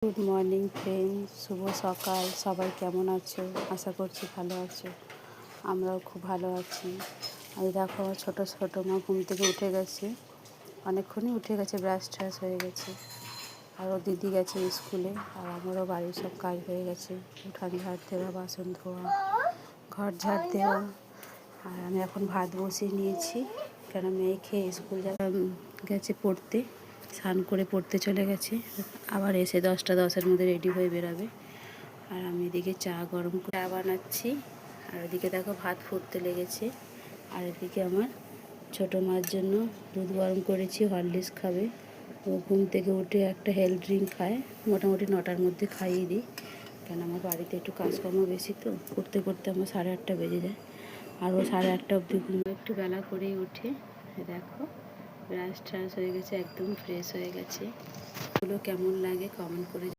Good morning friends, শুভ সকাল। সবাই কেমন আছো? আশা করছি ভালো আছো। আমরাও খুব ভালো আছি। আজ দেখো আমার ছোটো মা ঘুম থেকে উঠে গেছে, অনেকক্ষণই উঠে গেছে, ব্রাশ ট্রাশ হয়ে গেছে। আর ও দিদি গেছে স্কুলে, আর আমারও বাড়ির সব কাজ হয়ে গেছে, উঠান ঝাড় দেওয়া, বাসন ধোয়া, ঘর ঝাড় দেওয়া। আর আমি এখন ভাত বসিয়ে নিয়েছি, কেন মেয়ে খেয়ে স্কুল গেছে পড়তে, স্নান করে পড়তে চলে গেছে, আবার এসে 10টা 10-এর মধ্যে রেডি হয়ে বেরাবে। আর আমি এদিকে চা গরম করে চা বানাচ্ছি, আর ওদিকে দেখো ভাত ফুটতে লেগেছে। আর এদিকে আমার ছোটো মার জন্য দুধ গরম করেছি, হরলিক্স খাবে। ও ঘুম থেকে উঠে একটা হেলথ ড্রিঙ্ক খায়, মোটামুটি 9টার মধ্যে খাইয়ে দিই, কেন আমার বাড়িতে একটু কাজকর্ম বেশি, তো করতে করতে আমার 8:30 বেজে যায়। আর ও 8:30 অবধি ঘুম, একটু বেলা করেই ওঠে। দেখো ব্রাশ ট্রাশ হয়ে গেছে, একদম ফ্রেশ হয়ে গেছে। এগুলো কেমন লাগে কমেন্ট করে